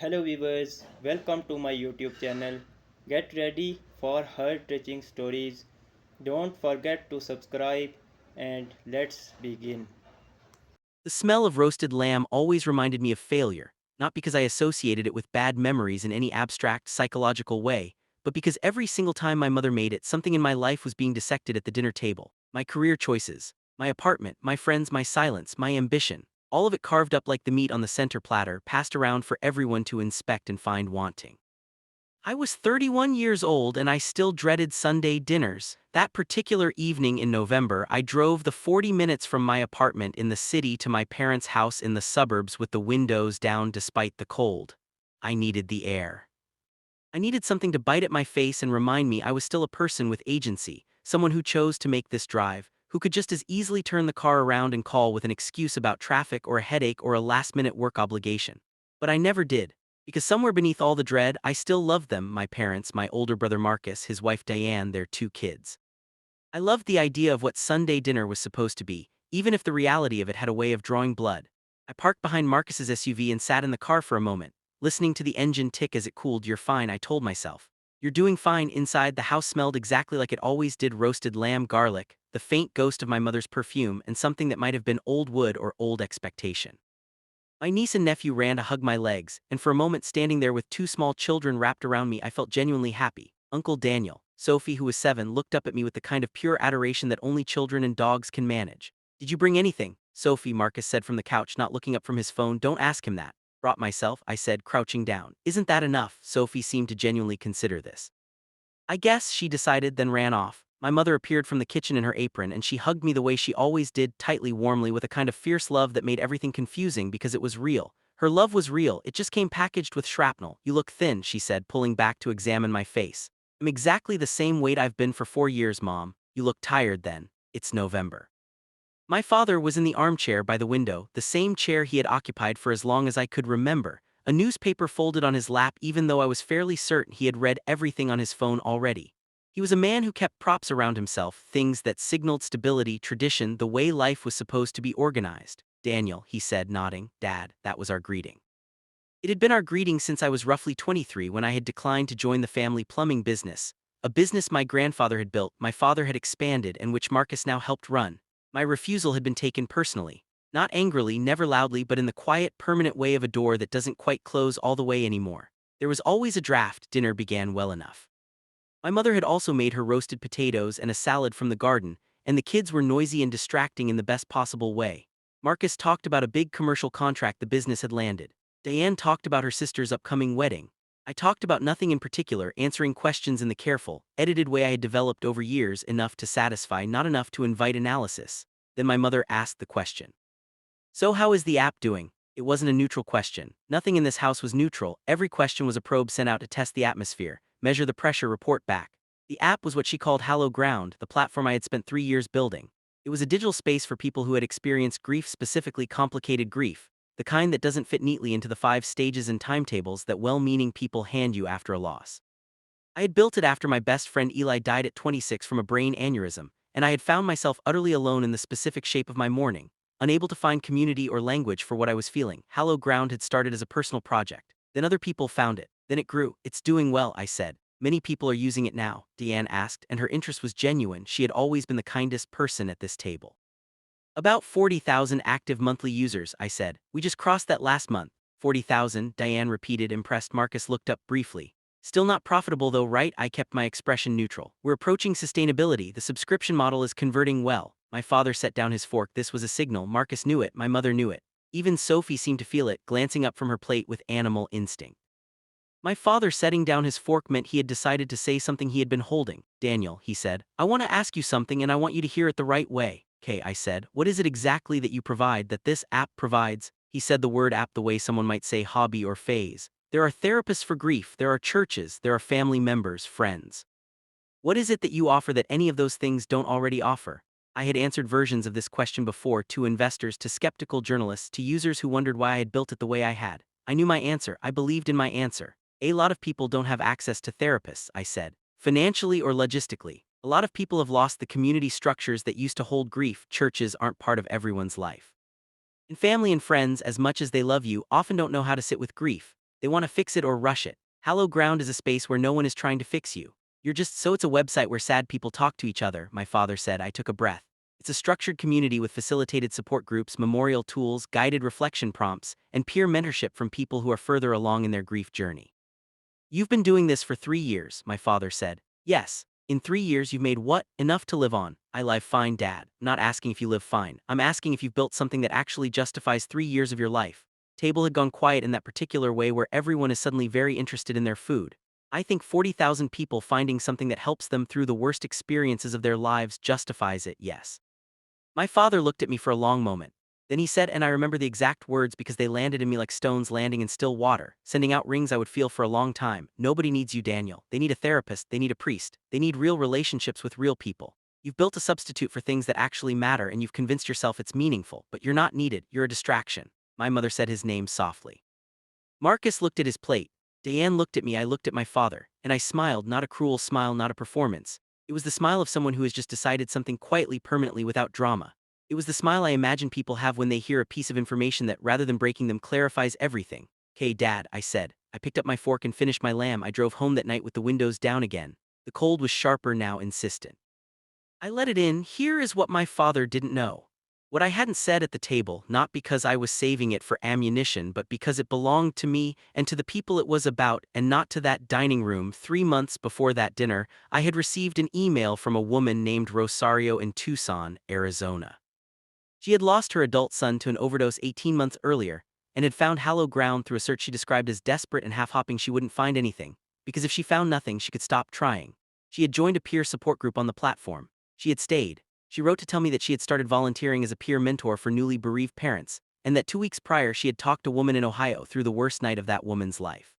Hello viewers, welcome to my YouTube channel. Get ready for heart-touching stories. Don't forget to subscribe and let's begin. The smell of roasted lamb always reminded me of failure, not because I associated it with bad memories in any abstract, psychological way, but because every single time my mother made it, something in my life was being dissected at the dinner table. My career choices, my apartment, my friends, my silence, my ambition, all of it carved up like the meat on the center platter, passed around for everyone to inspect and find wanting. I was 31 years old and I still dreaded Sunday dinners. That particular evening in November, I drove the 40 minutes from my apartment in the city to my parents' house in the suburbs with the windows down despite the cold. I needed the air. I needed something to bite at my face and remind me I was still a person with agency, someone who chose to make this drive, who could just as easily turn the car around and call with an excuse about traffic or a headache or a last-minute work obligation. But I never did. Because somewhere beneath all the dread, I still loved them, my parents, my older brother Marcus, his wife Diane, their two kids. I loved the idea of what Sunday dinner was supposed to be, even if the reality of it had a way of drawing blood. I parked behind Marcus's SUV and sat in the car for a moment, listening to the engine tick as it cooled. You're fine, I told myself. You're doing fine. Inside, the house smelled exactly like it always did: roasted lamb, garlic, the faint ghost of my mother's perfume, and something that might have been old wood or old expectation. My niece and nephew ran to hug my legs, and for a moment, standing there with two small children wrapped around me, I felt genuinely happy. Uncle Daniel, Sophie, who was 7, looked up at me with the kind of pure adoration that only children and dogs can manage. Did you bring anything, Sophie? Marcus said from the couch, not looking up from his phone. Don't ask him that. Brought myself, I said, crouching down. Isn't that enough? Sophie seemed to genuinely consider this. I guess, she decided, then ran off. My mother appeared from the kitchen in her apron, and she hugged me the way she always did, tightly, warmly, with a kind of fierce love that made everything confusing because it was real. Her love was real, it just came packaged with shrapnel. You look thin, she said, pulling back to examine my face. I'm exactly the same weight I've been for 4 years, Mom. You look tired then. It's November. My father was in the armchair by the window, the same chair he had occupied for as long as I could remember, a newspaper folded on his lap, even though I was fairly certain he had read everything on his phone already. He was a man who kept props around himself, things that signaled stability, tradition, the way life was supposed to be organized. Daniel, he said, nodding. Dad, that was our greeting. It had been our greeting since I was roughly 23, when I had declined to join the family plumbing business, a business my grandfather had built, my father had expanded, and which Marcus now helped run. My refusal had been taken personally. Not angrily, never loudly, but in the quiet, permanent way of a door that doesn't quite close all the way anymore. There was always a draft. Dinner began well enough. My mother had also made her roasted potatoes and a salad from the garden, and the kids were noisy and distracting in the best possible way. Marcus talked about a big commercial contract the business had landed. Diane talked about her sister's upcoming wedding. I talked about nothing in particular, answering questions in the careful, edited way I had developed over years, enough to satisfy, not enough to invite analysis. Then my mother asked the question. So how is the app doing? It wasn't a neutral question. Nothing in this house was neutral. Every question was a probe sent out to test the atmosphere, measure the pressure, report back. The app was what she called Hallowed Ground, the platform I had spent 3 years building. It was a digital space for people who had experienced grief, specifically complicated grief, the kind that doesn't fit neatly into the 5 stages and timetables that well-meaning people hand you after a loss. I had built it after my best friend Eli died at 26 from a brain aneurysm, and I had found myself utterly alone in the specific shape of my mourning, unable to find community or language for what I was feeling. Hallowed Ground had started as a personal project. Then other people found it. Then it grew. It's doing well, I said. Many people are using it now, Deanne asked, and her interest was genuine. She had always been the kindest person at this table. About 40,000 active monthly users, I said. We just crossed that last month. 40,000, Diane repeated, impressed. Marcus looked up briefly. Still not profitable though, right? I kept my expression neutral. We're approaching sustainability. The subscription model is converting well. My father set down his fork. This was a signal. Marcus knew it. My mother knew it. Even Sophie seemed to feel it, glancing up from her plate with animal instinct. My father setting down his fork meant he had decided to say something he had been holding. Daniel, he said, I want to ask you something and I want you to hear it the right way. Okay, I said. What is it exactly that you provide, that this app provides? He said the word app the way someone might say hobby or phase. There are therapists for grief, there are churches, there are family members, friends. What is it that you offer that any of those things don't already offer? I had answered versions of this question before, to investors, to skeptical journalists, to users who wondered why I had built it the way I had. I knew my answer. I believed in my answer. A lot of people don't have access to therapists, I said, financially or logistically. A lot of people have lost the community structures that used to hold grief. Churches aren't part of everyone's life. And family and friends, as much as they love you, often don't know how to sit with grief. They want to fix it or rush it. Hallowed ground is a space where no one is trying to fix you. It's a website where sad people talk to each other, my father said. I took a breath. It's a structured community with facilitated support groups, memorial tools, guided reflection prompts, and peer mentorship from people who are further along in their grief journey. You've been doing this for 3 years, my father said. Yes. In 3 years you've made what? Enough to live on. I live fine, Dad. I'm not asking if you live fine. I'm asking if you've built something that actually justifies 3 years of your life. Table had gone quiet in that particular way where everyone is suddenly very interested in their food. I think 40,000 people finding something that helps them through the worst experiences of their lives justifies it, yes. My father looked at me for a long moment. Then he said, and I remember the exact words because they landed in me like stones landing in still water, sending out rings I would feel for a long time. Nobody needs you, Daniel. They need a therapist, they need a priest, they need real relationships with real people. You've built a substitute for things that actually matter and you've convinced yourself it's meaningful, but you're not needed, you're a distraction. My mother said his name softly. Marcus looked at his plate. Diane looked at me, I looked at my father, and I smiled, not a cruel smile, not a performance. It was the smile of someone who has just decided something quietly, permanently, without drama. It was the smile I imagine people have when they hear a piece of information that, rather than breaking them, clarifies everything. "'Kay, Dad,' I said. I picked up my fork and finished my lamb. I drove home that night with the windows down again. The cold was sharper now, insistent. I let it in. Here is what my father didn't know. What I hadn't said at the table, not because I was saving it for ammunition, but because it belonged to me and to the people it was about, and not to that dining room. 3 months before that dinner, I had received an email from a woman named Rosario in Tucson, Arizona. She had lost her adult son to an overdose 18 months earlier, and had found hallowed ground through a search she described as desperate and half-hopping. She wouldn't find anything, because if she found nothing, she could stop trying. She had joined a peer support group on the platform. She had stayed. She wrote to tell me that she had started volunteering as a peer mentor for newly bereaved parents, and that 2 weeks prior she had talked a woman in Ohio through the worst night of that woman's life.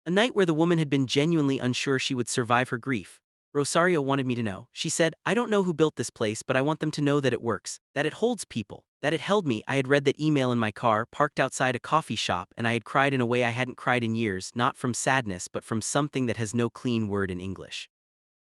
A night where the woman had been genuinely unsure she would survive her grief. Rosario wanted me to know. She said, "I don't know who built this place, but I want them to know that it works, that it holds people, that it held me." I had read that email in my car, parked outside a coffee shop, and I had cried in a way I hadn't cried in years, not from sadness but from something that has no clean word in English.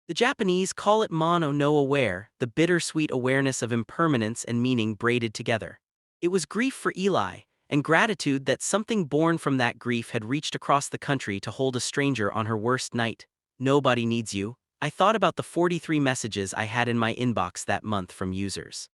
The Japanese call it mono no aware, the bittersweet awareness of impermanence and meaning braided together. It was grief for Eli, and gratitude that something born from that grief had reached across the country to hold a stranger on her worst night. Nobody needs you. I thought about the 43 messages I had in my inbox that month from users.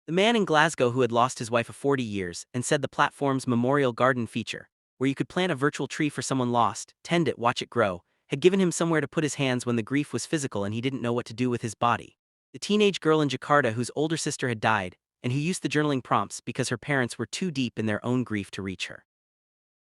The man in Glasgow who had lost his wife of 40 years and said the platform's Memorial Garden feature, where you could plant a virtual tree for someone lost, tend it, watch it grow, had given him somewhere to put his hands when the grief was physical and he didn't know what to do with his body. The teenage girl in Jakarta whose older sister had died, and who used the journaling prompts because her parents were too deep in their own grief to reach her.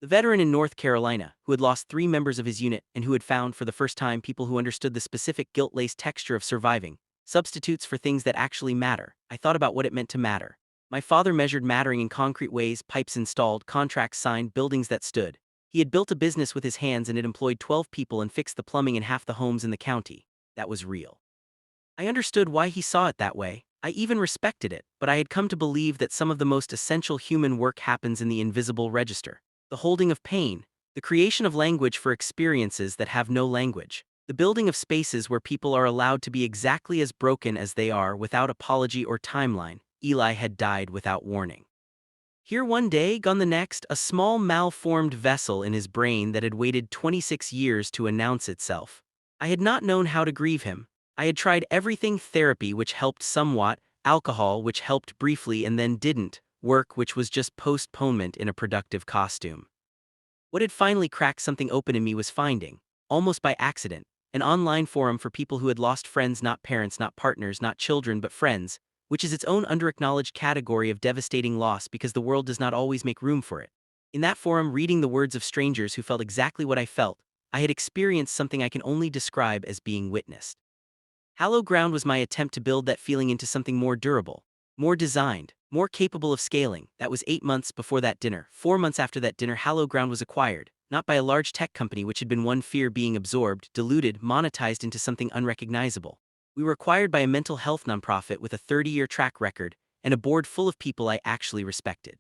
The veteran in North Carolina, who had lost 3 members of his unit and who had found for the first time people who understood the specific guilt-laced texture of surviving, substitutes for things that actually matter. I thought about what it meant to matter. My father measured mattering in concrete ways: pipes installed, contracts signed, buildings that stood. He had built a business with his hands and had employed 12 people and fixed the plumbing in half the homes in the county. That was real. I understood why he saw it that way. I even respected it, but I had come to believe that some of the most essential human work happens in the invisible register. The holding of pain, the creation of language for experiences that have no language, the building of spaces where people are allowed to be exactly as broken as they are without apology or timeline. Eli had died without warning. Here one day, gone the next, a small malformed vessel in his brain that had waited 26 years to announce itself. I had not known how to grieve him. I had tried everything: therapy, which helped somewhat, alcohol, which helped briefly and then didn't, work, which was just postponement in a productive costume. What had finally cracked something open in me was finding, almost by accident, an online forum for people who had lost friends, not parents, not partners, not children, but friends, which is its own underacknowledged category of devastating loss because the world does not always make room for it. In that forum, reading the words of strangers who felt exactly what I felt, I had experienced something I can only describe as being witnessed. Hallowed ground was my attempt to build that feeling into something more durable, more designed, more capable of scaling. That was 8 months before that dinner. 4 months after that dinner, hallowed ground was acquired, not by a large tech company which had been one fear being absorbed, diluted, monetized into something unrecognizable. We were acquired by a mental health nonprofit with a 30-year track record and a board full of people I actually respected.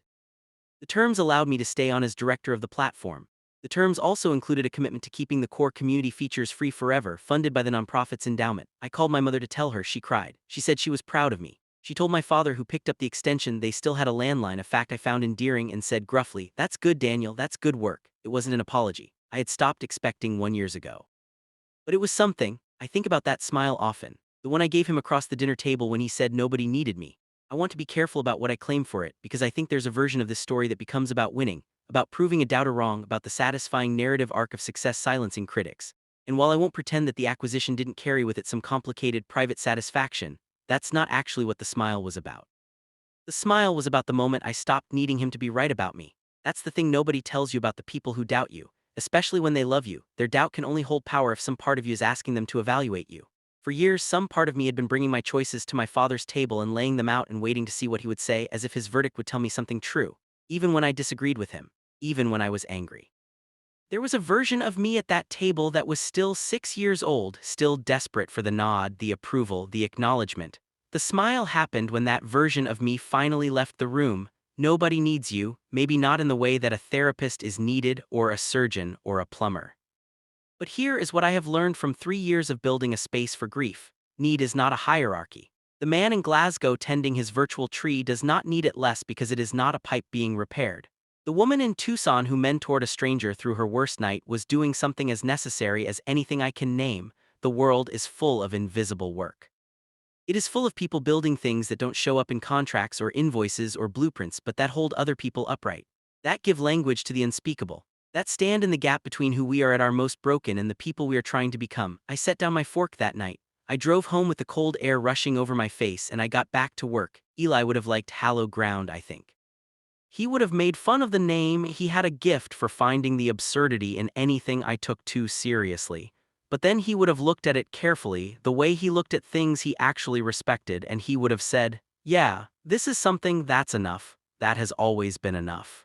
The terms allowed me to stay on as director of the platform. The terms also included a commitment to keeping the core community features free forever, funded by the nonprofit's endowment. I called my mother to tell her. She cried. She said she was proud of me. She told my father, who picked up the extension, they still had a landline, a fact I found endearing, and said gruffly, "That's good, Daniel, that's good work." It wasn't an apology. I had stopped expecting 1 year ago. But it was something. I think about that smile often. The one I gave him across the dinner table when he said nobody needed me. I want to be careful about what I claim for it, because I think there's a version of this story that becomes about winning, about proving a doubter wrong, about the satisfying narrative arc of success silencing critics. And while I won't pretend that the acquisition didn't carry with it some complicated private satisfaction, that's not actually what the smile was about. The smile was about the moment I stopped needing him to be right about me. That's the thing nobody tells you about the people who doubt you, especially when they love you. Their doubt can only hold power if some part of you is asking them to evaluate you. For years, some part of me had been bringing my choices to my father's table and laying them out and waiting to see what he would say, as if his verdict would tell me something true, even when I disagreed with him, even when I was angry. There was a version of me at that table that was still 6 years old, still desperate for the nod, the approval, the acknowledgement. The smile happened when that version of me finally left the room. Nobody needs you, maybe not in the way that a therapist is needed, or a surgeon, or a plumber. But here is what I have learned from 3 years of building a space for grief. Need is not a hierarchy. The man in Glasgow tending his virtual tree does not need it less because it is not a pipe being repaired. The woman in Tucson who mentored a stranger through her worst night was doing something as necessary as anything I can name. The world is full of invisible work. It is full of people building things that don't show up in contracts or invoices or blueprints, but that hold other people upright. That give language to the unspeakable. That stand in the gap between who we are at our most broken and the people we are trying to become. I set down my fork that night. I drove home with the cold air rushing over my face, and I got back to work. Eli would have liked hallowed ground, I think. He would have made fun of the name. He had a gift for finding the absurdity in anything I took too seriously. But then he would have looked at it carefully, the way he looked at things he actually respected, and he would have said, "Yeah, this is something that's enough. That has always been enough."